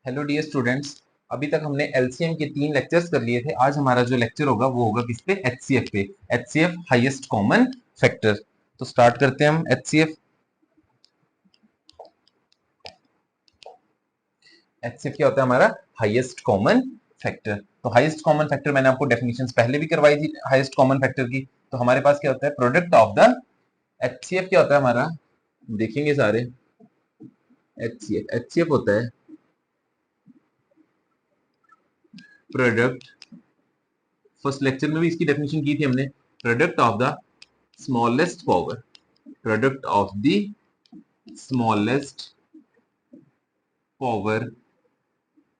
Hello dear students. अभी तक हमने एलसीएम के 3 लेक्चर्स कर लिए थे। आज हमारा जो लेक्चर होगा वो होगा किस पे? एचसीएफ पे। HCF highest common factor. तो स्टार्ट करते हैं हम एचसीएफ। एचसीएफ क्या होता है हमारा? Highest common factor. तो हाईएस्ट कॉमन फैक्टर मैंने आपको डेफिनेशंस पहले भी करवाई थी हाईएस्ट कॉमन फैक्टर की। तो हमारे पास क्या होता है? प्रोडक्ट ऑफ द एचसीएफ क्या होता है हमारा? देखेंगे सारे। एचसीएफ एचसीएफ होता है प्रोडक्ट। फर्स्ट लेक्चर में भी इसकी डेफिनेशन की थी हमने। Product of the smallest power. Product of the smallest power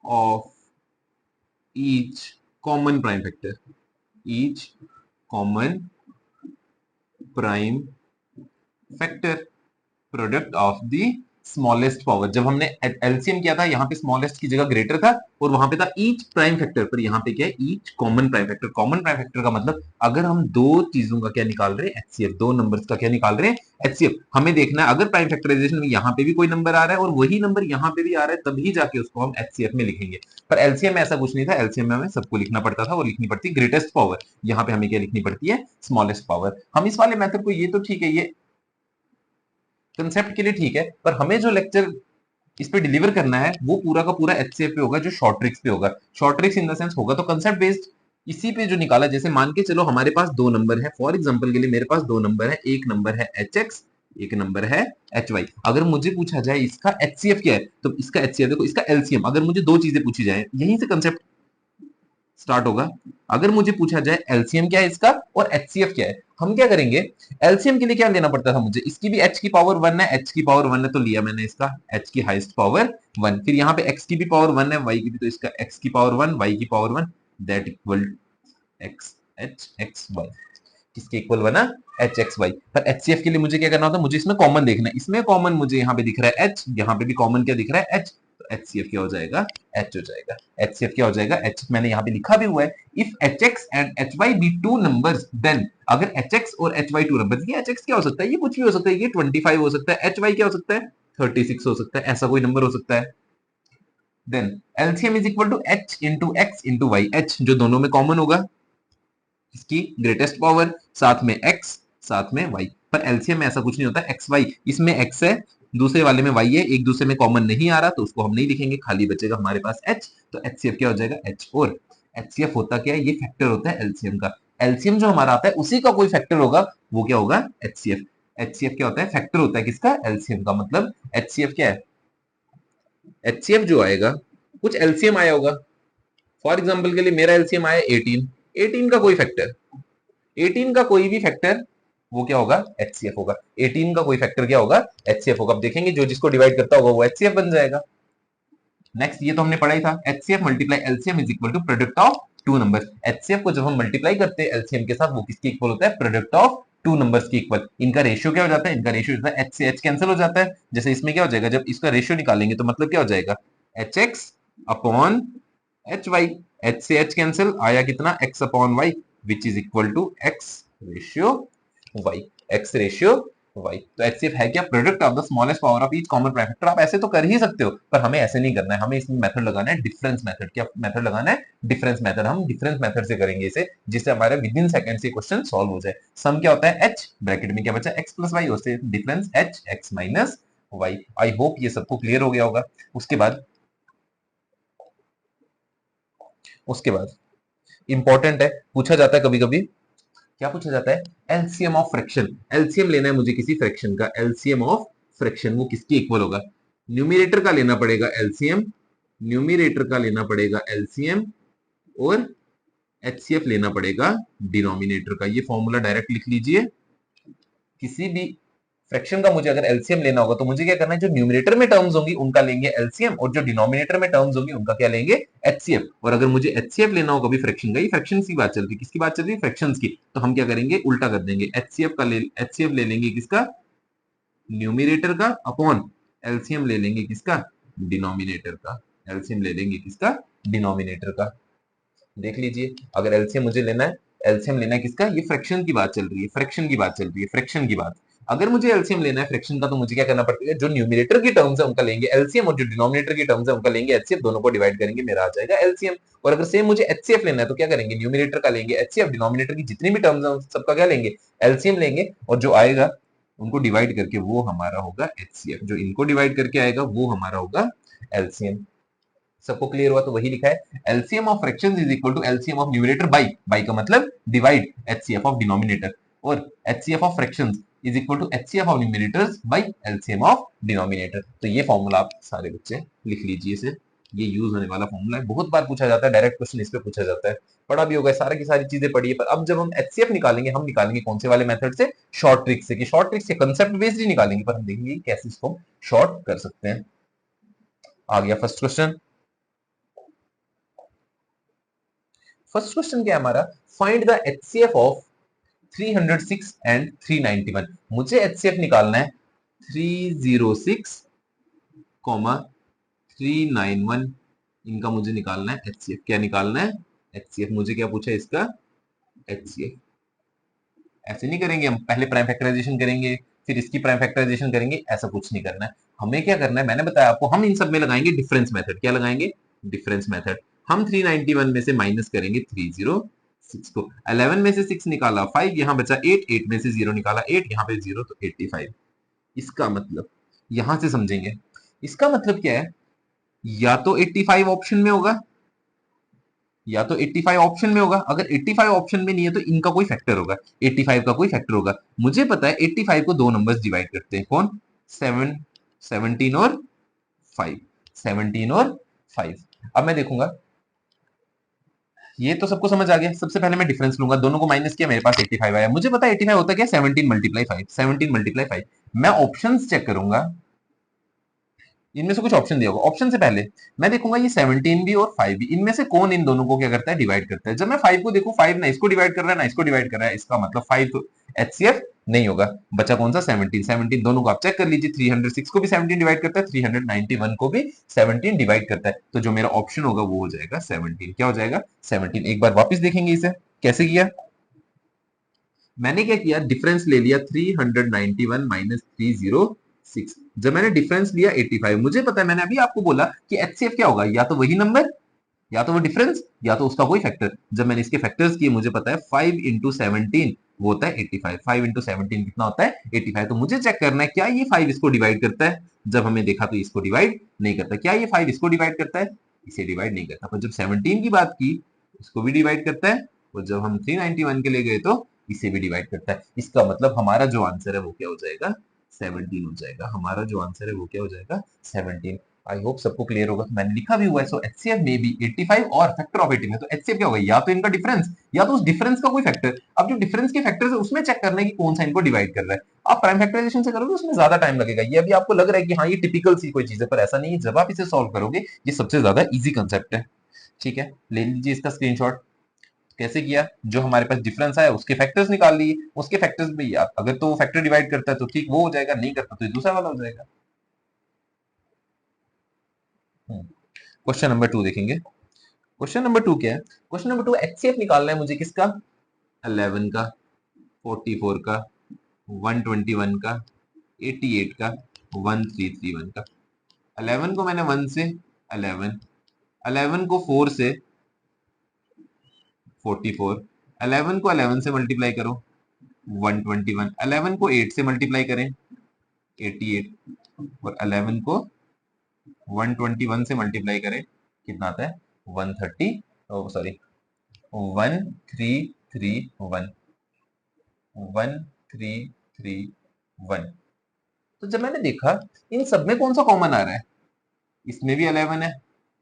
of each common prime factor. Each common prime factor. Product of the smallest power. जब हमने एलसीएम किया था यहाँ पे स्मॉलेस्ट की जगह ग्रेटर था और वहां पे था ईच प्राइम फैक्टर, पर यहाँ पे क्या है? Each common prime factor. Common prime factor का मतलब अगर हम दो चीजों का क्या निकाल रहे हैं? एचसीएफ। दो नंबर्स का क्या निकाल रहे हैं? एचसीएफ। हमें देखना है अगर प्राइम फैक्टराइजेशन में यहाँ पे भी कोई नंबर आ रहा है और वही नंबर यहाँ पे भी आ रहा है तभी जाके उसको हम एचसीएफ में लिखेंगे। पर एलसीएम में ऐसा कुछ नहीं था। एलसीएम में हमें सबको लिखना पड़ता था और लिखनी पड़ती ग्रेटेस्ट पावर। यहाँ पे हमें क्या लिखनी पड़ती है? Smallest power. हम इस वाले मेथड को, ये तो ठीक है, ये कंसेप्ट के लिए ठीक है, पर हमें जो लेक्चर इस पे डिलीवर करना है वो पूरा का पूरा एचसीएफ पे होगा, जो शॉर्ट ट्रिक्स पे होगा। Short tricks in the sense होगा तो कंसेप्ट बेस्ड। इसी पे जो निकाला, जैसे मान के चलो हमारे पास दो नंबर है, फॉर एग्जांपल के लिए मेरे पास दो नंबर है, एक नंबर है एच एक्स, एक नंबर है एच वाई। अगर मुझे पूछा जाए इसका एचसीएफ क्या है, तो इसका एचसीएफ देखो, इसका एलसीएम। अगर मुझे दो चीजें पूछी जाए, यहीं से कंसेप्ट स्टार्ट होगा। अगर मुझे पूछा जाए एलसीएम क्या है इसका और एचसीएफ क्या है, हम क्या करेंगे? एलसीएम के लिए क्या लेना पड़ता था मुझे? इसकी भी एच की पावर वन है, एच की पावर वन है, तो लिया मैंने इसका एच की हाईएस्ट पावर वन। फिर यहाँ पे एक्स की भी पावर वन है, वाई की भी, तो इसका एक्स की पावर वन, वाई की power one, that equal x h x y. किसके इक्वल बना? H x y. पर एचसीएफ के लिए मुझे क्या करना होता है? मुझे इसमें कॉमन देखना है। इसमें कॉमन मुझे यहाँ पे दिख रहा है एच, यहाँ पे भी कॉमन क्या दिख रहा है? एच। तो एचसीएफ क्या हो जाएगा? एच हो जाएगा। एचसीएफ क्या हो जाएगा? एच। मैंने यहाँ पे लिखा भी हुआ है, if h x and h y be two numbers, then अगर एच एक्स और एच वाई टू नंबर, ये एच एक्स क्या हो सकता है? ये कुछ भी हो सकता है, ये 25 हो सकता है। एच वाई क्या हो सकता है? 36 हो सकता है, ऐसा कोई नंबर हो सकता है। Then LCM is equal to h into x into y. H जो दोनों में कॉमन होगा, इसकी ग्रेटेस्ट पावर, साथ में x, साथ में y। पर एलसीएम में ऐसा कुछ नहीं होता। एक्स वाई, इसमें x है, दूसरे वाले में y है, एक दूसरे में कॉमन नहीं आ रहा तो उसको हम नहीं लिखेंगे, खाली बचेगा हमारे पास h। तो एचसीएफ क्या हो जाएगा? h। और एचसीएफ होता क्या है? ये फैक्टर होता है एलसीएम का। एलसीएम जो हमारा आता है उसी का कोई फैक्टर होगा, वो क्या होगा? एचसीएफ। एचसीएफ क्या होता है? फैक्टर होता है किसका? एलसीएम का। मतलब एचसीएफ क्या है? एचसीएफ जो आएगा, कुछ एलसीएम आया होगा। फॉर एग्जाम्पल के लिए मेरा एलसीएम आया 18। 18 का कोई फैक्टर, 18 का कोई भी फैक्टर, वो क्या होगा? एचसीएफ होगा। 18 का कोई फैक्टर क्या होगा? एचसीएफ होगा। अब देखेंगे जो जिसको डिवाइड करता होगा वो एचसीएफ बन जाएगा। नेक्स्ट, ये तो हमने पढ़ा ही था, HCF multiply LCM is equal to product of two numbers. HCF को जब हम मल्टीप्लाई करते हैं एलसीएम के साथ, वो किसके इक्वल होता है? प्रोडक्ट ऑफ टू नंबर्स के इक्वल। इनका रेशियो क्या हो जाता है? इनका रेशियो होता है एच से एच कैंसिल हो जाता है। जैसे इसमें क्या हो जाएगा, जब इसका रेशियो निकालेंगे तो मतलब क्या हो जाएगा? H x upon h y. H से एच कैंसिल आया कितना? X upon y, which is equal to x ratio y. X ratio y. तो एचसीएफ है क्या? Product of the smallest power of each common prime factor. आप ऐसे तो कर ही सकते हो, पर हमें ऐसे नहीं करना है। हमें इसमें मेथड लगाना है डिफरेंस मेथड। क्या मेथड लगाना है? Difference method. हम डिफरेंस मेथड से करेंगे इसे, जिससे हमारे विद इन सेकंड से क्वेश्चन सॉल्व हो जाए। सम क्या होता है? एच, ब्रैकेट में क्या बचा? एक्स प्लस वाई, उससे difference h x minus y. I hope ये सबको क्लियर हो गया होगा। उसके बाद उसके बाद इंपॉर्टेंट है, पूछा जाता है कभी कभी। क्या पूछा जाता है? LCM of fraction. एलसीएम लेना है मुझे किसी फ्रैक्शन का। एलसीएम ऑफ फ्रैक्शन वो किसके इक्वल होगा? न्यूमिनेटर का लेना पड़ेगा एलसीएम, न्यूमिनेटर का लेना पड़ेगा एलसीएम, और एचसीएफ लेना पड़ेगा डिनोमिनेटर का। ये फॉर्मूला डायरेक्ट लिख लीजिए। किसी भी फ्रैक्शन का मुझे अगर एलसीएम लेना होगा तो मुझे क्या करना है? जो न्यूमिनेटर में टर्म्स होंगी उनका लेंगे एलसीएम, और जो डिनोमिनेटर में टर्म्स होंगी उनका क्या लेंगे? एचसीएफ। और अगर मुझे एचसीएफ लेना होगा भी फ्रैक्शन का, ये फ्रैक्शन की बात चल रही है, किसकी बात चल रही है? फ्रैक्शंस की। तो हम क्या करेंगे? उल्टा कर देंगे। एचसीएफ ले लेंगे किसका? न्यूमिनेटर का, अपॉन एलसीएम ले लेंगे किसका? डिनोमिनेटर का। एलसीएम ले लेंगे किसका? डिनोमिनेटर का। देख लीजिए, अगर एलसीएम मुझे लेना है, एलसीएम लेना है किसका? ये फ्रैक्शन की बात चल रही है, फ्रैक्शन की बात चल रही है, फ्रैक्शन की बात। अगर मुझे एलसीएम लेना है फ्रैक्शन का तो मुझे क्या करना पड़ेगा, जो न्यूमरेटर की टर्म्स है उनका लेंगे एलसीएम और जो डिनोमिनेटर की टर्म्स है उनका लेंगे एचसीएफ, दोनों को डिवाइड करेंगे, मेरा आ जाएगा एलसीएम। और अगर सेम मुझे एचसीएफ लेना है तो क्या करेंगे, न्यूमरेटर का लेंगे एचसीएफ, डिनोमिनेटर की जितनी भी टर्म्स है सबका क्या लेंगे, एलसीएम लेंगे, और जो आएगा उनको डिवाइड करके वो हमारा होगा एचसीएफ, जो इनको डिवाइड करके आएगा वो हमारा होगा एलसीएम। सबको क्लियर हुआ? तो वही लिखा है, LCM of fractions is equal to LCM of numerator by का मतलब डिवाइड एचसीएफ ऑफ डिनोमिनेटर, और HCF of fractions is equal to HCF of numerators by LCM of denominator. तो ये फॉर्मूला आप सारे बच्चे लिख लीजिए, इसे ये यूज होने वाला फॉर्मूला है, बहुत बार पूछा जाता है, डायरेक्ट क्वेश्चन इस पे पूछा जाता है, पढ़ा भी होगा, सारी की सारी चीजें पढ़ी है। पर अब जब हम एचसीएफ निकालेंगे, हम निकालेंगे कौन से वाले मेथड से, शॉर्ट ट्रिक से, कि शॉर्ट ट्रिक से कंसेप्ट बेस्ड ही निकालेंगे, पर हम देखेंगे कैसे इसको शॉर्ट कर सकते हैं। आ गया फर्स्ट क्वेश्चन। फर्स्ट क्वेश्चन क्या है हमारा, find the HCF of 306 and 391। मुझे एचसीएफ निकालना है 306, 391, इनका मुझे निकालना है एचसीएफ। क्या निकालना है, एचसीएफ। मुझे क्या पूछा है इसका, एचसीएफ। ऐसे नहीं करेंगे हम, पहले प्राइम फैक्टराइजेशन करेंगे फिर इसकी प्राइम फैक्टराइजेशन करेंगे, ऐसा कुछ नहीं करना है। हमें क्या करना है, मैंने बताया आपको, हम इन सब में लगाएंगे डिफरेंस मेथड। क्या लगाएंगे, डिफरेंस मेथड। हम 391 में से माइनस करेंगे 306 को, 11 में से 6 निकाला 5, यहां बचा 8, 8 में से 0 निकाला 8, यहां पे 0 तो 85। इसका मतलब यहां से समझेंगे, इसका मतलब क्या है, या तो 85 ऑप्शन में होगा, या तो 85 ऑप्शन में होगा, अगर 85 ऑप्शन में नहीं है तो इनका कोई फैक्टर होगा, 85 का कोई फैक्टर होगा। मुझे पता है 85 को दो नंबर्स डिवाइड करते हैं, कौन, 7, 17 और 5, 17 और 5। अब मैं देखूंगा, ये तो सबको समझ आ गया। सबसे पहले मैं डिफरेंस लूंगा, दोनों को माइनस किया, मेरे पास 85 आया। मुझे पता है 85 होता क्या, 17 मल्टीप्लाई 5, 17 मल्टीप्लाई 5। मैं ऑप्शंस चेक करूंगा, इनमें से कुछ ऑप्शन दिया होगा, ऑप्शन से पहले मैं देखूंगा ये 17 भी और 5 भी, इनमें से कौन इन दोनों को क्या करता है, डिवाइड करता है। जब मैं 5 को देखूं, 5 ना इसको डिवाइड कर रहा है ना इसको डिवाइड कर रहा है, इसका मतलब 5 तो एचसीएफ नहीं होगा। बचा कौन सा, 17, 17 दोनों को आप चेक कर लीजिए, 306 को भी 17 डिवाइड करता है, 391 को भी 17 डिवाइड करता है, तो जो मेरा ऑप्शन होगा वो हो जाएगा 17। क्या हो जाएगा, 17। एक बार वापस देखेंगे इसे कैसे किया। मैंने क्या किया, डिफरेंस ले लिया 391 माइनस 306। जब मैंने डिफरेंस लिया 85, मुझे पता है, मैंने अभी आपको बोला कि एचसीएफ क्या होगा, या तो वही नंबर, या तो वो डिफरेंस, या तो उसका कोई फैक्टर। जब मैंने इसके फैक्टर्स किए, मुझे पता है 5 इंटू 17 वो होता है 85, 5 इंटू 17 कितना होता है 85। तो मुझे चेक करना है क्या ये 5 इसको डिवाइड करता है। जब हमें देखा तो इसको डिवाइड नहीं करता। क्या ये 5 इसको डिवाइड करता है, इसे डिवाइड नहीं करता। पर जब 17 की बात की, इसको भी डिवाइड करता है, और जब हम 391 के लिए गए तो इसे भी डिवाइड करता है। इसका मतलब हमारा जो आंसर है वो क्या हो जाएगा, 17 हो जाएगा। हमारा जो आंसर है वो क्या हो जाएगा, 17। आई होप सबको क्लियर होगा। तो मैंने लिखा भी हुआ है, सो एचसीएफ में बी 85 और फैक्टर ऑफ 85। तो एचसीएफ क्या होगा, या तो इनका डिफरेंस, या तो उस डिफरेंस का कोई फैक्टर। अब जो डिफरेंस के फैक्टर्स है उसमें चेक करना है कि कौन सा इनको डिवाइड कर रहा है। आप प्राइम फैक्टराइजेशन से करोगे उसमें ज्यादा टाइम लगेगा। ये अभी आपको लग रहा है कि हाँ ये टिपिकल सी कोई चीज है, पर ऐसा नहीं है। जब आप इसे सॉल्व करोगे, ये सबसे ज्यादा इजी कंसेप्ट है। ठीक है, ले लीजिए इसका स्क्रीनशॉट। कैसे किया, जो हमारे पास डिफरेंस आया उसके फैक्टर्स निकाल लिए, उसके फैक्टर्स भी यार, अगर तो वो फैक्टर डिवाइड करता है तो ठीक वो हो जाएगा, नहीं करता तो दूसरा वाला हो जाएगा। क्वेश्चन नंबर 2 देखेंगे। क्वेश्चन नंबर 2 क्या है, क्वेश्चन नंबर 2 एचसीएफ निकालना है मुझे किसका, 11 का, 44 का, 121 का, 88 का, 1331 का। 11 को मैंने 1 से 11, 11 को 4 से 44, 11 को 11 से मल्टीप्लाई करो 121, 11 को 8 से मल्टीप्लाई करें 88, और 11 को 121 से मल्टीप्लाई करें कितना आता है 130, सॉरी 1331, 1331। तो जब मैंने देखा इन सब में कौन सा कॉमन आ रहा है, इसमें भी 11 है,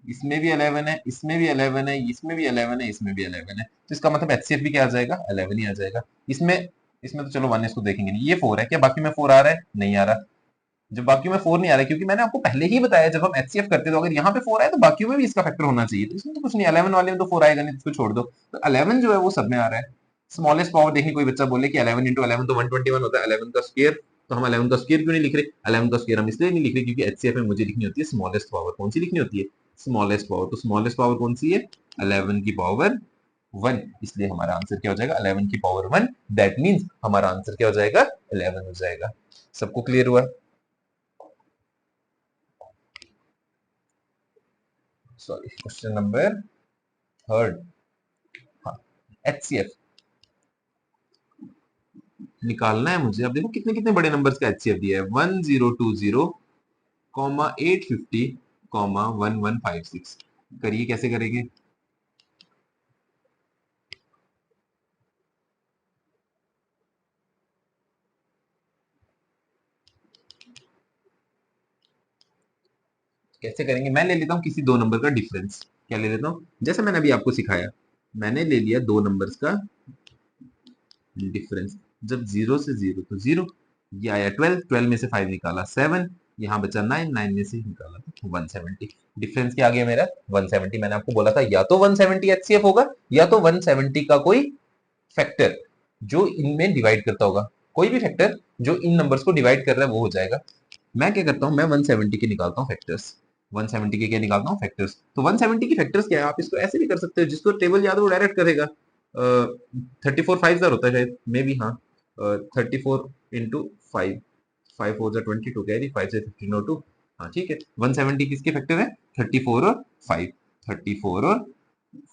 इसमें भी 11 है, इसमें भी 11 है, इसमें भी 11 है, इसमें भी 11 है। तो इसका मतलब एचसीएफ भी क्या आ जाएगा, 11 ही आ जाएगा। इसमें इसमें तो चलो 1 इसको देखेंगे नहीं। ये 4 है, क्या बाकी में 4 आ रहा है, नहीं आ रहा। जब बाकी में 4 नहीं आ रहा, क्योंकि मैंने आपको पहले ही बताया जब हम एचसीएफ करते हैं तो अगर यहाँ पे 4 आए तो बाकी में भी इसका फैक्टर होना चाहिए। तो इसमें तो कुछ नहीं, 11 वाले में तो 4 आएगा नहीं, इसको छोड़ दो। तो 11 जो है वो सब में आ रहा है। स्मॉलेस्ट पावर देखिए, कोई बच्चा बोले कि 11 इंटू 11 तो 121 होता है, 11 का स्क्वायर। तो हम 11 का स्क्वायर क्यों नहीं लिख रहे, 11 का स्क्वायर हम इसलिए नहीं लिख रहे क्योंकि एचसीएफ में मुझे लिखनी होती है स्मॉलेस्ट पावर। कौन सी लिखनी होती है, स्मॉलेस्ट पावर। तो स्मॉलेस्ट पावर कौन सी है, 11 की पावर 1, इसलिए हमारा आंसर क्या हो जाएगा 11 की पावर 1, दैट मींस हमारा आंसर क्या हो जाएगा 11 हो जाएगा। सबको क्लियर हुआ? Sorry, question number third. हाँ, एचसीएफ निकालना है मुझे। अब देखो कितने कितने बड़े नंबर्स का एचसीएफ दिया है, 1020 कॉमा 850 कॉमा 1156। करिए, कैसे करेंगे? कैसे करेंगे? मैं ले लेता हूँ किसी दो नंबर का डिफरेंस। क्या ले लेता हूँ? जैसे मैंने अभी आपको सिखाया, मैंने ले लिया दो नंबर्स का डिफरेंस। जब जीरो से जीरो तो जीरो, ये आया 12, 12 में से 5 निकाला 7, यहाँ बचा 9, 9 में से निकाला तो 170। डिफरेंस क्या आ गया मेरा 170। मैंने आपको बोला था या तो 170 एचसीएफ होगा या तो 170 का कोई फैक्टर जो इनमें डिवाइड करता होगा। कोई भी फैक्टर जो इन नंबर्स को डिवाइड कर रहा है वो हो जाएगा। मैं क्या करता हूँ, मैं 170 के निकालता हूँ फैक्टर्स। 170 के क्या निकालता हूँ फैक्टर्स। तो 170 की फैक्टर्स क्या है, आप इसको ऐसे भी कर सकते हो, जिसको टेबल याद है वो डायरेक्ट करेगा। 34 5 जार होता है शायद, मे बी, हाँ। 34 इंटू 5, 5 4 जार 22, कैरी 5 से 15 और 2। हाँ ठीक है, 170 किसके फैक्टर है? 34 और 5, 34 और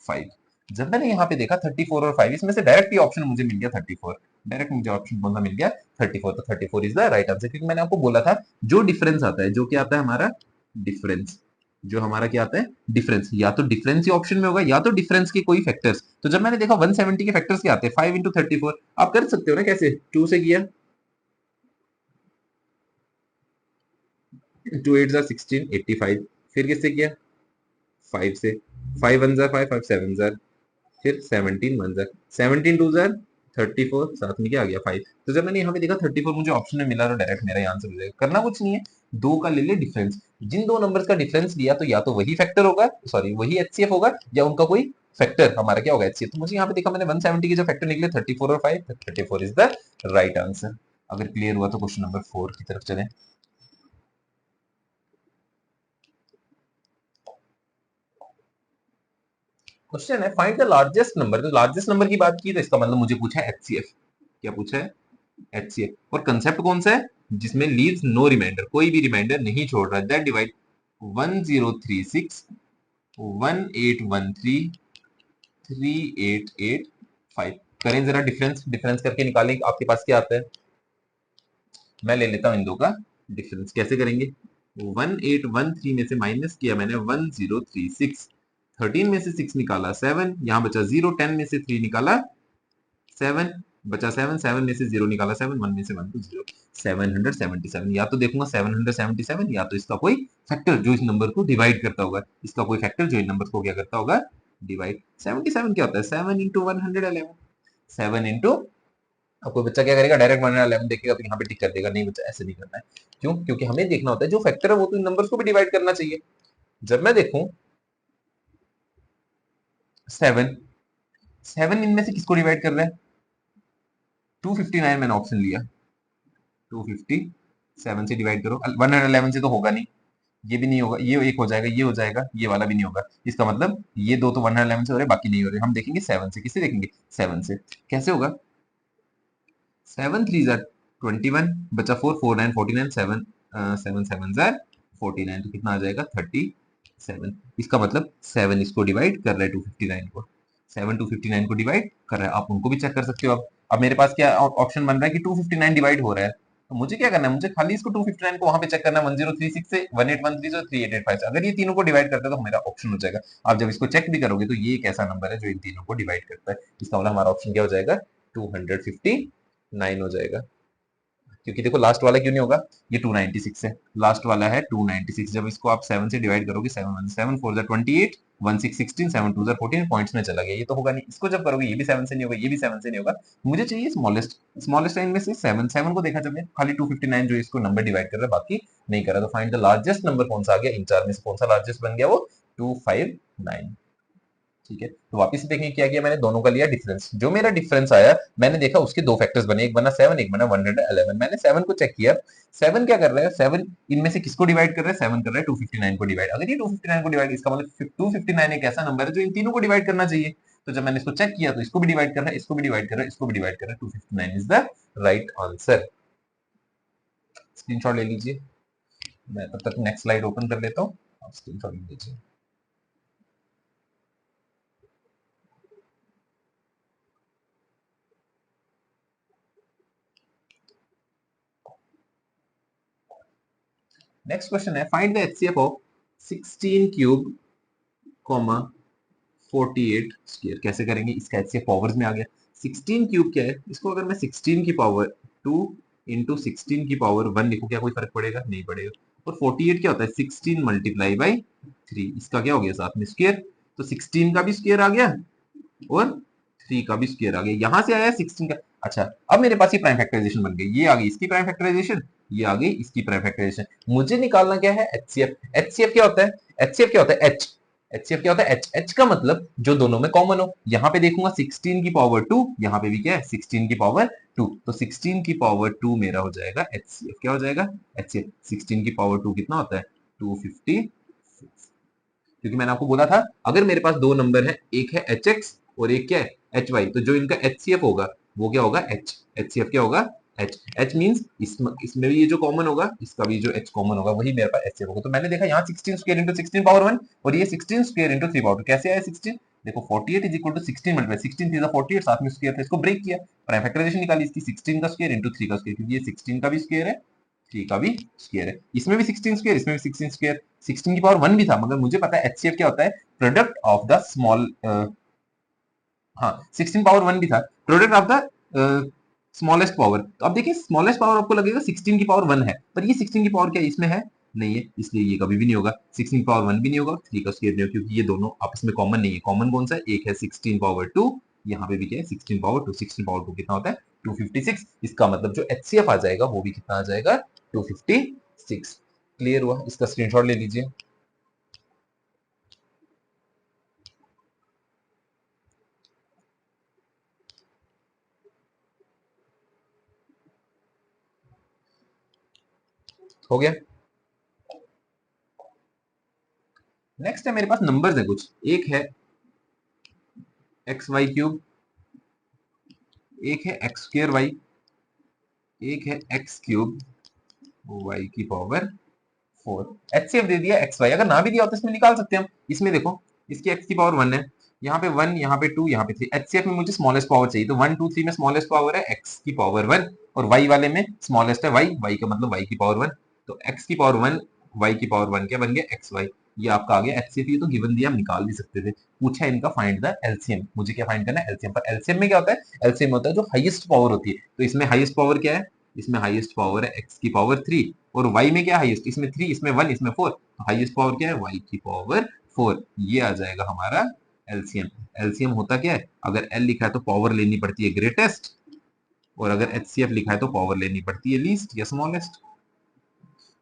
5। जब मैंने यहाँ पे देखा 34 और 5, इसमें से डायरेक्ट ये ऑप्शन मुझे मिल गया 34। डायरेक्ट मुझे ऑप्शन कौन सा मिल गया? 34। तो 34 इज द राइट आंसर, क्योंकि मैंने आपको बोला था जो डिफरेंस आता है, जो क्या आता है हमारा डिफरेंस, जो हमारा क्या आता है डिफरेंस, या तो डिफरेंस ही ऑप्शन में होगा या तो डिफरेंस के कोई फैक्टर्स। तो जब मैंने देखा 170 के फैक्टर्स क्या आते हैं, 5 इंटू 34। आप कर सकते हो ना, कैसे? 2 से किया, 2 8 जार 16, 85। फिर किससे किया? 5 से, 5 1 जार 5, 5 7 जार, फिर 17 वन जार, 17 टू जार 34, साथ में क्या आ गया 5। तो जब मैंने यहाँ पे देखा 34 मुझे ऑप्शन में मिला, तो डायरेक्ट मेरा आंसर हो जाएगा। करना कुछ नहीं है, दो का ले ले डिफरेंस। जिन दो नंबर्स का डिफरेंस लिया तो या तो वही फैक्टर होगा, सॉरी वही एचसीएफ होगा, या उनका कोई फैक्टर हमारा क्या होगा एचसीएफ। तो मुझे यहाँ पे देखा मैंने 170 के जो फैक्टर निकले 34 और 5, 34 इज द राइट आंसर। अगर क्लियर हुआ तो क्वेश्चन नंबर 4 की तरफ चलें। क्वेश्चन है फाइंड द लार्जेस्ट नंबर। तो लार्जेस्ट नंबर की बात की तो इसका मतलब मुझे पूछा है एचसीएफ। क्या पूछा है? एचसीएफ। और कंसेप्ट कौन सा है? जिसमें लीव्स नो रिमाइंडर, कोई भी रिमाइंडर नहीं छोड़ रहा है। That divide 1036 1813 3885। करें जरा डिफरेंस, डिफरेंस करके निकालें आपके पास क्या आता है। मैं ले लेता हूं इन दो का डिफरेंस। कैसे करेंगे? 1813 में से माइनस किया मैंने 1036, 13 में से 6 निकाला 7, यहाँ बचा 0, 10 में से 3 निकाला 7, बचा 7, 7 में से 0 निकाला 7, 1 में से 1 तो 0। 777। या तो देखूंगा 777, या तो इसका कोई फैक्टर जो इस नंबर को डिवाइड करता होगा, इसका कोई फैक्टर जो इन नंबर को क्या करता होगा डिवाइड। 77 क्या होता है? 7 इंटू 111। 7 इंटू, अब कोई बच्चा क्या करेगा, डायरेक्ट 111 देखेगा तो यहाँ पे टिक कर देगा। नहीं बच्चा, ऐसे नहीं करना है। क्यों? क्योंकि हमें देखना होता है जो फैक्टर है वो तो इन नंबर्स को भी डिवाइड करना चाहिए। जब मैं देखूं 7, 7 इनमें से किसको डिवाइड कर रहा है? 259 मैंने ऑप्शन लिया, 257 से डिवाइड करो, 111 से तो होगा नहीं, ये भी नहीं होगा, ये एक हो जाएगा, ये हो जाएगा, ये वाला भी नहीं होगा। इसका मतलब ये दो तो 111 से हो रहे, बाकी नहीं हो रहे। हम देखेंगे 7 से। किससे देखेंगे? 7 से। कैसे होगा? 7 3 जार 21, बचा 4, 4 9 49, 7 7 7 जार 49, तो कितना आ जाएगा 37। इसका मतलब 7 इसको डिवाइड कर रहा है 259 को, 7 259 को डिवाइड कर रहा है। आप उनको भी चेक कर सकते हो। अब मेरे पास क्या ऑप्शन बन रहा है कि 259 डिवाइड हो रहा है, तो मुझे क्या करना है, मुझे खाली इसको 259 को वहां पे चेक करना है 1036 से, 1813 से, 3885 से। अगर ये तीनों को डिवाइड करता है तो मेरा ऑप्शन हो जाएगा। आप जब इसको चेक भी करोगे तो ये एक ऐसा नंबर है जो इन तीनों को डिवाइड करता है। इसका मतलब हमारा ऑप्शन क्या हो जाएगा? 259 हो जाएगा। क्योंकि देखो लास्ट वाला क्यों नहीं होगा, ये 296 है, लास्ट वाला है 296। जब इसको आप 7 से डिवाइड करोगे, 7 1 7 4 28, 1 6 16, 7 2 14, पॉइंट्स में चला गया, ये तो होगा नहीं। इसको जब करोगे ये भी 7 से नहीं होगा, ये भी 7 से नहीं होगा। मुझे चाहिए स्मॉलेस्ट, स्मॉलेस्ट है इनमें से 7। 7 को देखा जब मैं, खाली 259 जो इसको नंबर डिवाइड कर रहा है, बाकी नहीं कर रहा। तो फाइंड द लार्जेस्ट नंबर कौन सा आ गया, इन चार में से कौन सा लार्जेस्ट बन गया? वो 259। ठीक है, तो वापस से देखें क्या किया मैंने, दोनों का लिया डिफरेंस। जो मेरा डिफरेंस आया मैंने देखा उसके दो फैक्टर्स बने, एक बना 7, एक बना 111। मैंने 7 को चेक किया, 7 क्या कर रहा है, 7 इनमें से किसको डिवाइड कर रहा है? 7 कर रहा है 259 को डिवाइड। अगर ये 259 को डिवाइड, इसका मतलब 259 एक ऐसा नंबर है जो इन तीनों को डिवाइड करना चाहिए। तो जब मैंने इसको चेक किया तो इसको भी डिवाइड कर रहा है, इसको भी डिवाइड कर रहा है, इसको भी डिवाइड कर रहा है, 259 is the right answer. Screenshot ले लीजिए, मैं तब तक नेक्स्ट स्लाइड ओपन कर लेता हूँ, आप स्क्रीनशॉट ले लीजिए। नेक्स्ट क्वेश्चन है find the HCF of 16 cube, 48 square. कैसे करेंगे, इसका एचसीएफ पावर्स में आ गया। 16 क्यूब क्या है, इसको अगर मैं 16 की पावर 2 इंटू 16 की पावर 1 लिखूं, क्या कोई फर्क पड़ेगा, नहीं पड़ेगा। और 48 क्या होता है, 16 मल्टीप्लाई बाई 3, इसका क्या हो गया साथ में स्क्वायर, तो 16 का भी स्क्वायर आ गया और 3 का भी स्क्वायर आ गया। यहां से आया 16 का। अच्छा, अब मेरे पास ये प्राइम फैक्टराइजेशन बन गई, ये आ गई इसकी प्राइम फैक्टराइजेशन, ये आ गई इसकी प्राइम फैक्टराइजेशन। मुझे निकालना क्या है, एचसीएफ। एचसीएफ क्या होता है, एचसीएफ क्या होता है, एच। एचसीएफ क्या होता है, एच। एच का मतलब जो दोनों में कॉमन हो। यहाँ पे देखूंगा 16 की पावर 2, यहाँ पे भी क्या है 16 की पावर 2, तो 16 की पावर 2 मेरा हो जाएगा एचसीएफ। क्या हो जाएगा, एचसीएफ। 16 की पावर 2 कितना होता है, 256। क्योंकि मैंने आपको बोला था अगर मेरे पास दो नंबर है, एक है एच एक्स और एक क्या है एच वाई, तो जो इनका एचसीएफ होगा वो क्या होगा, एच। एचसीएफ क्या होगा, एच। एच मींस इसमें भी ये जो कॉमन होगा, इसका भी जो एच कॉमन होगा, वही मेरे पास एचसीएफ होगा। तो मैंने देखा यहाँ 16 स्क्वायर इंटू 16 पावर 1 और ये 16 स्क्वायर इंटू 3 पावर 2। कैसे आया 16, देखो 48 इज इक्वल टू 16 मल्टीप्लाई 16 3 48, साथ में स्क्वायर था, इसको ब्रेक किया, प्राइम फैक्टराइजेशन निकाली इसकी, 16 का स्क्वायर इंटू 3 का स्क्वायर, क्योंकि ये 16 का भी स्क्वायर है, 3 का भी स्क्वायर है। इसमें भी 16 स्क्वायर, इसमें भी 16 स्क्वायर, 16 की पावर 1 भी था, मगर मुझे पता है एचसीएफ क्या होता है, प्रोडक्ट ऑफ द स्मॉल, हाँ 16 पावर 1 भी था, product of the smallest power. तो अब देखिए स्मॉलेस्ट पावर आपको लगेगा 16 की पावर 1 है, पर ये 16 की पावर क्या इसमें है, नहीं है, इसलिए ये कभी भी नहीं होगा। 16 की पावर 1 भी नहीं होगा, 3 का स्क्वायर नहीं होगा, क्योंकि ये दोनों आपस में कॉमन नहीं है। कॉमन कौन सा है, एक है 16 पावर 2, यहाँ पे भी क्या है 16 पावर 2। 16 पावर 2 कितना होता है, 256। इसका मतलब जो एचसीएफ आ जाएगा वो भी कितना आ जाएगा, 256। क्लियर हुआ, इसका स्क्रीनशॉट ले लीजिए। हो गया। नेक्स्ट है मेरे पास नंबर्स है कुछ, एक है एक्स वाई क्यूब, एक है एक्स स्क्र वाई, एक है एक्स क्यूब वाई की पावर 4। एचसीएफ दे दिया एक्स वाई, अगर ना भी दिया हो तो इसमें निकाल सकते हैं हम। इसमें देखो इसकी एक्स की पावर 1 है, यहाँ पे 1, यहाँ पे 2, यहाँ पे 3। एचसीएफ में मुझे स्मॉलेस्ट पावर चाहिए, तो 1 2 3 में स्मॉलेस्ट पावर है एक्स की पावर 1 और वाई वाले में स्मॉलेस्ट है वाई। वाई का मतलब वाई की पावर 1, तो एक्स की पावर 1 वाई की पावर 1 क्या बन गया, एक्स वाई। ये आपका आ गया एचसीएफ। ये तो गिवन दिया, हम निकाल भी सकते थे। पूछा इनका फाइंड द एलसीएम, मुझे क्या फाइंड करना है, एलसीएम। पर एलसीएम में क्या होता है, एलसीएम होता है जो हाईएस्ट पावर होती है। तो इसमें हाईएस्ट पावर क्या है, इसमें हाईएस्ट पावर है एक्स की पावर 3 और y में क्या हाईएस्ट, इसमें 3, इसमें 1, इसमें 4, तो हाईएस्ट पावर क्या है y की पावर 4। ये आ जाएगा हमारा एलसीएम। एलसीएम होता क्या है, अगर L लिखा है तो पावर लेनी पड़ती है ग्रेटेस्ट, और अगर एचसीएफ लिखा है तो पावर लेनी पड़ती है लीस्ट या स्मॉलेस्ट।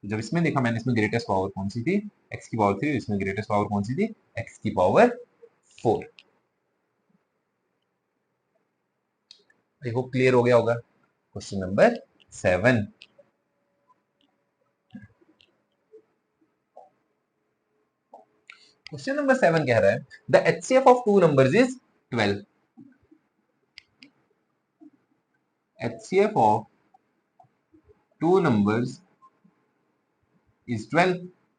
जब इसमें देखा मैंने, इसमें ग्रेटेस्ट पावर कौन सी थी, x की पावर 3, इसमें ग्रेटेस्ट पावर कौन सी थी, x की पावर 4। आई होप क्लियर हो गया होगा। Question number 7। क्वेश्चन नंबर 7 कह रहा है the HCF of two numbers is 12। HCF of two numbers is 12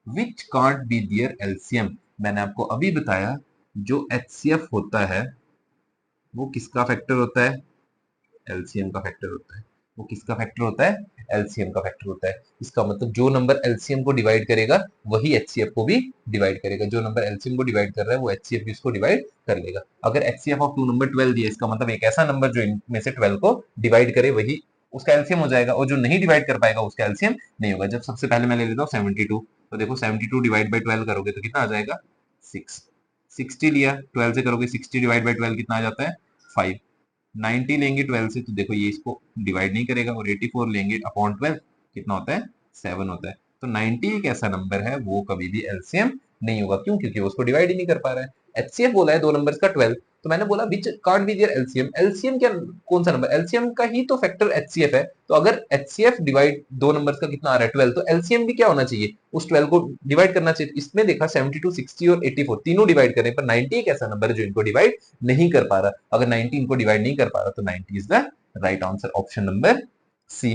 which can't be their LCM। मैंने आपको अभी बताया जो HCF होता है वो किसका फैक्टर होता है, LCM का फैक्टर होता है। वो किसका फैक्टर होता है, LCM का फैक्टर होता है। इसका मतलब जो नंबर LCM को डिवाइड करेगा वही HCF को भी डिवाइड करेगा। जो नंबर LCM को डिवाइड कर रहा है वो HCF भी उसको डिवाइड कर लेगा। अगर HCF ऑफ टू नंबर 12 दिया, इसका मतलब एक ऐसा नंबर जो इनमें से 12 को डिवाइड करे वही उसका एलसीएम हो जाएगा, और जो नहीं डिवाइड कर पाएगा उसका एलसीएम नहीं होगा। जब सबसे पहले मैं ले लेता हूँ 72, तो देखो 72 डिवाइड बाई 12 करोगे तो कितना आ जाएगा 6। 60 लिया 12 से करोगे, 60 डिवाइड बाई 12 कितना आ जाता है 5। 90 लेंगे 12 से तो देखो ये इसको डिवाइड नहीं करेगा, और 84 लेंगे अपॉन 12 कितना होता है 7 होता है। तो 90 एक ऐसा नंबर है वो कभी भी एलसीएम नहीं होगा। क्यों, क्योंकि वो उसको डिवाइड ही नहीं कर पा रहा है। एचसीएफ बोला है दो नंबर्स का 12, तो मैंने बोला which can't be their LCM, LCM क्या, कौन सा नंबर, एलसीएम का ही तो फैक्टर एचसीएफ है, तो अगर एचसीएफ डिवाइड दो नंबर्स का कितना आ रहा है 12, तो एलसीएम भी क्या होना चाहिए, उस 12 को डिवाइड करना चाहिए। इसमें देखा 72, 60 और 84 तीनों डिवाइड करें, पर 90 एक ऐसा नंबर है जो इनको डिवाइड नहीं कर पा रहा, अगर 90 इनको डिवाइड नहीं कर पा रहा तो 90 is the right answer, option number C.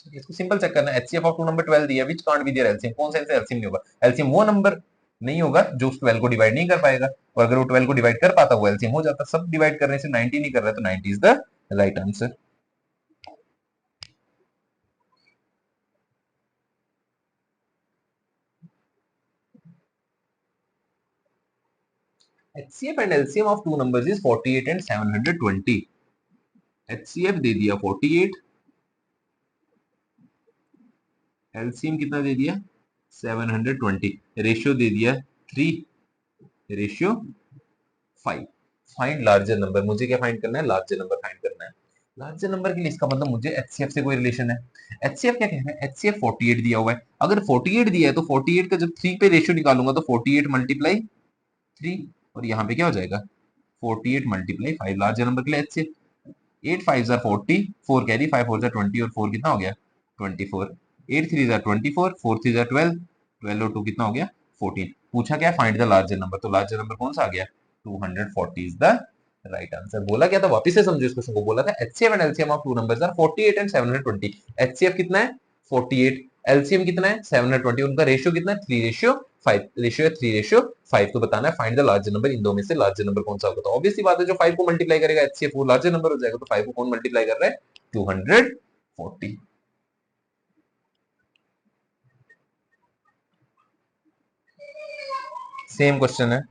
इसको सिंपल चेक करना, एचसीएफ ऑफ टू नंबर 12 दिया, which can't be their LCM, कौन सा इनसे एलसीएम नहीं होगा, एलसीएम वो नंबर नहीं होगा जो उस 12 को डिवाइड नहीं कर पाएगा, और अगर वो 12 को डिवाइड कर पाता वो एलसीएम हो जाता, सब डिवाइड करने से 90 नहीं कर रहा है तो 90 is the right answer. HCF and LCM of two numbers is 48 and 720। HCF दे दिया 48, LCM कितना दे दिया 720, रेशियो दे दिया 3, रेशियो 5। फाइंड लार्जर नंबर, मुझे क्या फाइंड करना है, लार्जर नंबर फाइंड करना है। लार्जर नंबर के लिए इसका मतलब मुझे एचसीएफ से कोई रिलेशन है। एचसीएफ क्या कह रहा है, एचसीएफ 48 दिया हुआ है, अगर 48 दिया है तो 48 का जब 3 पे रेशियो निकालूंगा तो 48 मल्टीप्लाई 3, और यहाँ पे क्या हो जाएगा 48 मल्टीप्लाई 5, लार्जर नंबर के लिए एचसीएफ। 8 5 जार 40, 4 कैरी, 5 4 जार 20 और 4 कितना हो गया 24, 8 3 जार 24, 4 3 जार 12, 12 और 2 कितना हो गया 14। पूछा क्या, फाइंड द लार्जर नंबर, तो लार्जर नंबर कौन सा आ गया 240 इज द राइट आंसर। बोला क्या था, वापस से समझो इस क्वेश्चन को, बोला था HCF and LCM of two numbers are 48 and 720। HCF कितना है 48, एलसीएम कितना है 720, उनका रेशियो कितना है 3 रेशियो 5, रेशियो है 3 रेशियो 5, तो बताना है फाइंड द लार्जर नंबर, इन दो में से लार्जर नंबर कौन सा होगा, तो ऑब्वियसली बात है जो 5 को मल्टीप्लाई करेगा एचसीएफ वो लार्जर नंबर हो जाएगा, तो 5 को कौन मल्टीप्लाई कर रहा है 240। सेम क्वेश्चन है,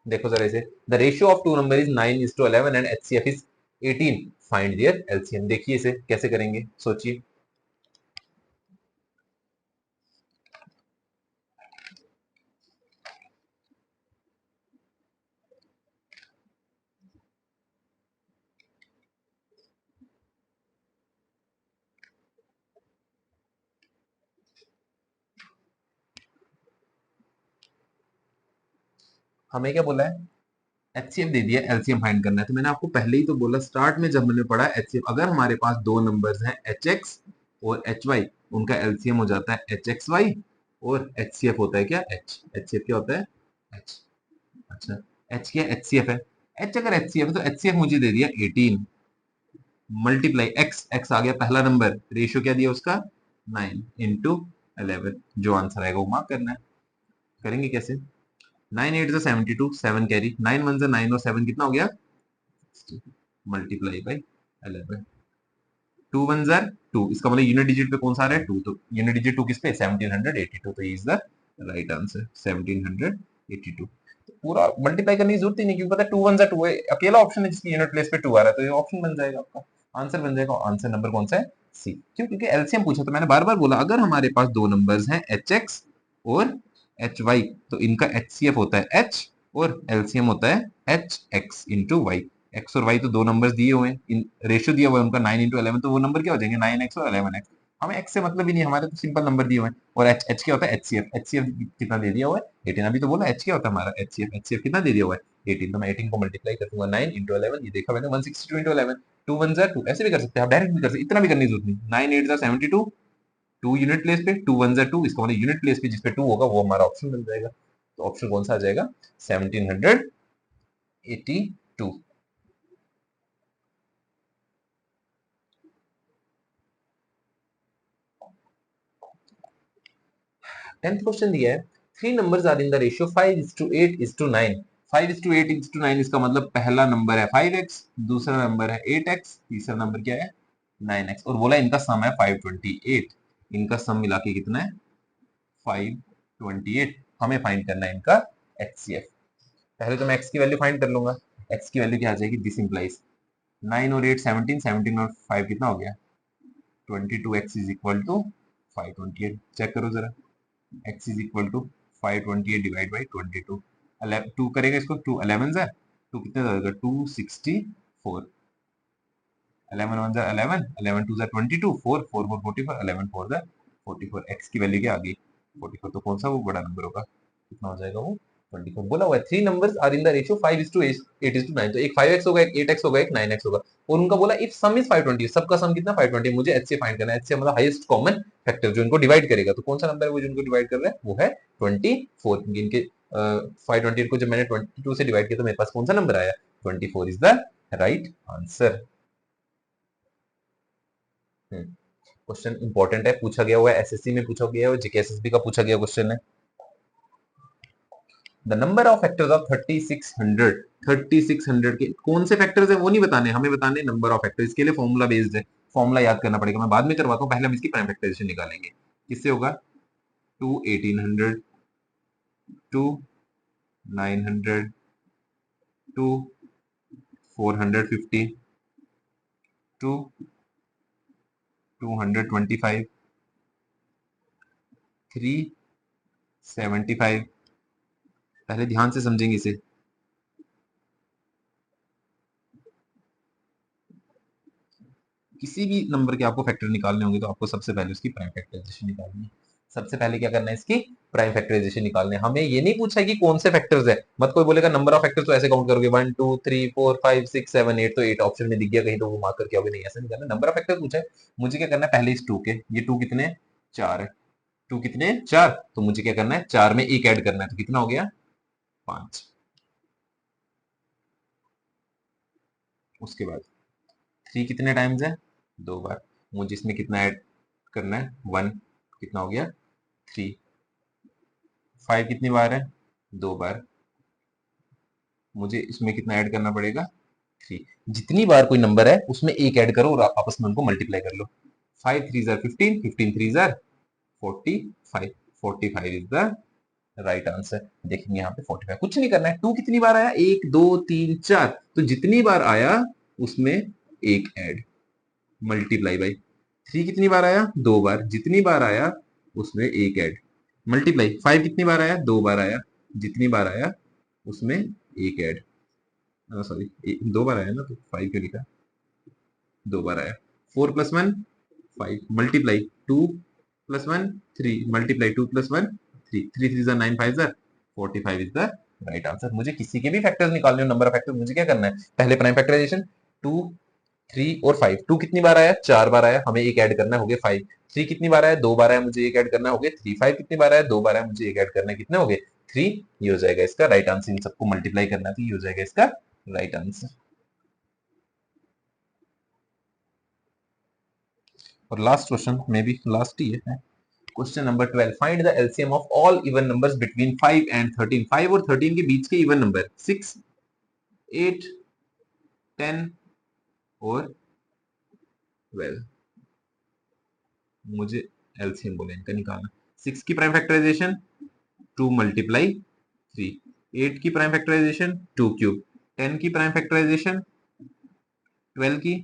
देखो जरा इसे, the ratio of two number is 9:11 and HCF is 18, find their LCM. देखिए इसे कैसे करेंगे, सोचिए। हमें क्या बोला है, एचसीएफ दे दिया, एलसीएम फाइंड करना है, तो मैंने आपको पहले ही तो बोला स्टार्ट में जब मैंने पढ़ा एचसीएफ, अगर हमारे पास दो नंबर्स हैं एच एक्स और एच वाई, उनका एलसीएम हो जाता है एच एक्स वाई, और एचसीएफ होता है क्या एच, एचसीएफ क्या होता है एच। अच्छा, एच क्या एचसीएफ है, एच अगर एचसीएफ है तो एचसीएफ मुझे दे दिया 18 मल्टीप्लाई एक्स, एक्स आ गया पहला नंबर, रेशियो क्या दिया उसका 9 इंटू 11, जो आंसर आएगा वो मार्क करना है। करेंगे कैसे, 9 8 जा 72, 7 कैरी, 9 1 जा 9 और 7 कितना हो गया मल्टीप्लाई बाई 11, 2 1 जार 2, इसका मतलब यूनिट डिजिट पे कौन सा आ रहा है 2, तो यूनिट डिजिट 2 किस पे 1782, तो इज द राइट आंसर 1782। तो पूरा मल्टीप्लाई करने की जरूरत ही नहीं, क्योंकि पता है 2 1 जार 2 है, अकेला ऑप्शन है जिसकी यूनिट प्लेस पे 2 आ रहा है, तो ये ऑप्शन बन जाएगा आपका, आंसर बन जाएगा, आंसर नंबर कौन सा है सी। क्यों, क्योंकि एलसीएम पूछा, तो मैंने बार बार बोला अगर हमारे पास दो नंबर्स हैं एच एक्स और एच वाई, तो इनका एचसीएफ होता है एच, और एलसीएम होता है h x into y. X और वाई तो दो नंबर्स दिए हुए हैं, रेशियो दिया हुआ है उनका 9 इंटू 11, तो वो नंबर क्या हो जाएंगे 9x और 11x। हमें एक्स से मतलब ही नहीं, हमारे तो सिंपल नंबर दिए हुए हैं, और एच एच क्या होता है एचसीएफ, एचसीएफ कितना दे दिया हुआ है 18, अभी तो बोला एच क्या होता है हमारा एचसीएफ, एचसीएफ कितना दे दिया हुआ है 18, तो मैं 18 को मल्टीप्लाई कर दूंगा 9 इंटू 11, ये देखा मैंने 162 इंटू 11, 2 1 जा 2, ऐसे भी कर सकते हैं आप, डायरेक्ट भी कर सकते हैं, इतना भी करने की जरूरत नहीं, 9 8 जा 72, 2 यूनिट प्लेस पे, 2 1 जा 2, इसका मतलब यूनिट प्लेस पे जिस पे 2 होगा वो हमारा ऑप्शन बन जाएगा, तो ऑप्शन कौन सा आ जाएगा 1782। 10th क्वेश्चन दिया है, three numbers are in the ratio 5:8:9, 5:8:9, इसका मतलब पहला नंबर है 5x, दूसरा नंबर है 8x, तीसरा नंबर क्या है 9x, और बोला इनका सम है 528, इनका सम मिला के कितना है 528, हमें फाइंड करना है इनका एचसीएफ। पहले तो मैं x की वैल्यू फाइंड कर लूंगा, x की वैल्यू क्या आ जाएगी, दिस इंप्लाइज 9 और 8 17, 17 और 5 कितना हो गया 22x is equal to 528, check करो जरा, x is equal to 528 divide by 22, 2 करेगा इसको, 2 11 है, 2 कितने जाएगा 264, 11 1 11, 11 2 22, 4 4 4 44, 11 4 44, x की वैल्यू क्या आ गई 44, तो कौन सा वो बड़ा नंबर होगा, कितना हो जाएगा वो 24 बोला हुआ है 3 numbers are in the ratio 5:8:9, तो एक 5x होगा, एक 8x होगा, एक 9x होगा, और उनका बोला इफ सम इज 520, सबका सम कितना 520, मुझे h से फाइंड करना है। h से मतलब हाईएस्ट कॉमन फैक्टर जो इनको डिवाइड करेगा, तो कौन सा नंबर है वो जो इनको डिवाइड कर रहा है, वो है 24। इनके 520 को जब मैंने 22 से डिवाइड किया तो मेरे पास कौन सा नंबर आया, 24 is the right answer. Question important है, पूछा गया हुआ है, एसएससी में पूछा गया है और जीकेएसएसबी का पूछा गया क्वेश्चन है। The number of factors of 3600 के कौन से फैक्टर्स है वो नहीं बताने, हमें बताने नंबर ऑफ फैक्टर्स। इसके लिए फॉर्मूला बेस्ड है, फॉर्मूला याद करना पड़ेगा, मैं बाद में करवाता हूँ, पहले हम इसकी प्राइम फैक्टराइजेशन निकालेंगे। किससे होगा, 2 1800 2 900 2 450 2 225 375। पहले ध्यान से समझेंगे इसे। किसी भी नंबर के आपको फैक्टर निकालने होंगे तो आपको सबसे पहले उसकी प्राइम फैक्टराइजेशन निकालनी है। सबसे पहले क्या करना है, इसकी प्राइम फैक्टराइजेशन निकालने। हमें ये नहीं पूछा कि कौन से फैक्टर्स है, मत कोई बोलेगा नंबर ऑफ फैक्टर्स तो ऐसे काउंट करोगे 1 2 3 4 5 6 7 8, तो 8 ऑप्शन में दिख गया कहीं तो वो मार्क करके आओगे, नहीं ऐसा नहीं करना। नंबर ऑफ फैक्टर पूछा है, मुझे क्या करना है, पहले इस 2 के, ये 2 कितने 4 है, 2 कितने 4, तो मुझे क्या करना है 4 में एक ऐड करना है, तो कितना हो गया 5। उसके बाद 3 कितने टाइम्स है, 2 बार, मुझे इसमें कितना ऐड करना है 1, कितना हो गया 3। 5 कितनी बार है, 2 बार, मुझे इसमें कितना ऐड करना पड़ेगा 3। जितनी बार कोई नंबर है उसमें एक ऐड करो और आपस में उनको मल्टीप्लाई कर लो। 5 3 jar 15, 15 3 jar 45, 45 is the right answer. देखेंगे यहाँ पे 45, कुछ नहीं करना है। 2 कितनी बार आया, 1 2 3 4, तो जितनी बार आया उसमें एक ऐड, मल्टीप्लाई बाई। 3 कितनी बार आया, 2 बार, जितनी बार आया उसमें एक ऐड, मल्टीप्लाई। 5 कितनी बार आया, 2 बार आया, जितनी बार आया उसमें एक ऐड, सॉरी 2 बार आया ना तो 5 क्यों लिखा, 2 बार आया। 4 + 1 5, multiply 2 + 1 3, multiply 2 + 1 3, 3 3 9 5 45 is the right answer. मुझे किसी के भी फैक्टर्स निकालने हो, नंबर ऑफ फैक्टर्स, मुझे क्या करना है, पहले प्राइम फैक्टराइजेशन। 2 3 और 5, 2 कितनी बार आया, 4 बार आया, हमें एक ऐड करना है, हो गया 5। 3 कितनी बार आया, 2 बार आया, मुझे एक ऐड करना है, हो गया 3। 5 कितनी बार आया, 2 बार आया, मुझे एक ऐड करना है, कितने हो गए 3। ये हो जाएगा इसका राइट आंसर। इन सबको मल्टीप्लाई करना है तो ये हो जाएगा इसका राइट आंसर। और लास्ट क्वेश्चन में भी लास्ट ही है, question number 12, find the LCM of all even numbers between 5 and 13। 5 और 13 के बीच के इवन नंबर 6 8 10 और 12, मुझे एलसीएम बोले इनका निकालना। 6 की प्राइम फैक्टराइजेशन 2 मल्टीप्लाई 3, 8 की प्राइम फैक्टराइजेशन 2 क्यूब, 10 की प्राइम फैक्टराइजेशन 12 की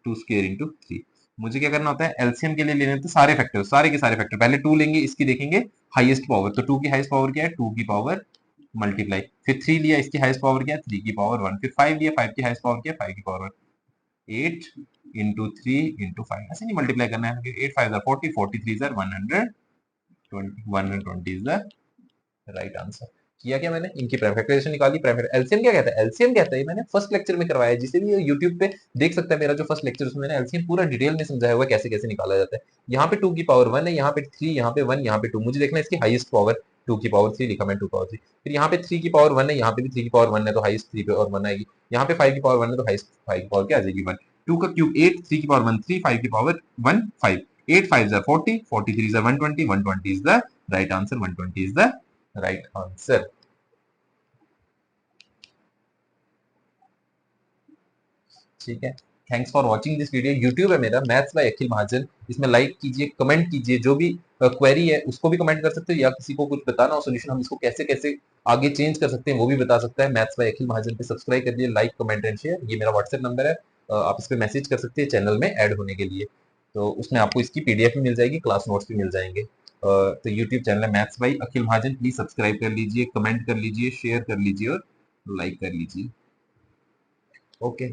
2 स्क्वायर इंटू 3। मुझे क्या करना होता है, एलसीएम के लिए लेने होते सारे फैक्टर, सारे के सारे फैक्टर। पहले 2 लेंगे, इसकी देखेंगे हाईएस्ट पावर, तो 2 की हाईएस्ट पावर क्या है, 2 की पावर मल्टीप्लाई, फिर 3 लिया, इसकी हाईएस्ट पावर क्या है, 3 की पावर 1, फिर 5 लिया, 5 की हाईएस्ट पावर क्या है, 5 की पावर 1, 8 इंटू 3 इंटू 5, ऐसे नहीं मल्टीप्लाई करना है। 8 5 40, 43 120 इज द राइट आंसर। किया क्या मैंने, इनकी प्राइम फैक्टराइजेशन निकाली। प्राइम एलसीएम क्या कहता है, एलसीएम कहता है, मैंने फर्स्ट लेक्चर में करवाया है, जिसे भी यूट्यूब पे देख सकता है मेरा जो फर्स्ट लेक्चर, उसमें मैंने एलसीएम पूरा डिटेल में समझाया हुआ है कैसे कैसे निकाला जाता है। यहाँ पे 2 की पावर 1 है, यहाँ पे 3, यहाँ पे 1, यहाँ पे 2, मुझे देखना है इसकी हाईएस्ट पावर। 2 की पावर 3 लिखा मैंने, 2 पावर 3, फिर यहाँ पे 3 की पावर 1 है, यहाँ पे भी 3 की पावर 1 है, तो हाईएस्ट 3 पे और 1 आएगी। यहाँ पे 5 की पावर 1 है तो हाईएस्ट 5 की पावर क्या आ जाएगी 1। 2 का क्यूब 8, 3 की पावर 1 3, 5 की power 1 5, 8 5 40, 43 120, 120 is the right answer, 120 is the right answer. ठीक है, thanks for watching this video. YouTube है मेरा मैथ्स बाय अखिल महाजन, इसमें लाइक कीजिए, कमेंट कीजिए, जो भी क्वेरी है उसको भी कमेंट कर सकते हो, या किसी को कुछ बताना हो सोल्यूशन, हम इसको कैसे कैसे आगे चेंज कर सकते हैं वो भी बता सकता है। मैथ्स बाय अखिल महाजन पे सब्सक्राइब कर दिए, लाइक कमेंट एंड शेयर, ये मेरा व्हाट्सएप नंबर है, आप इस पर मैसेज कर सकते हैं चैनल में ऐड होने के लिए, तो उसमें आपको इसकी पीडीएफ भी मिल जाएगी, क्लास नोट्स भी मिल जाएंगे। तो यूट्यूब चैनल है maths by Akhil Mahajan, please subscribe कर लीजिए, कमेंट कर लीजिए, शेयर कर लीजिए और लाइक कर लीजिए। ओके।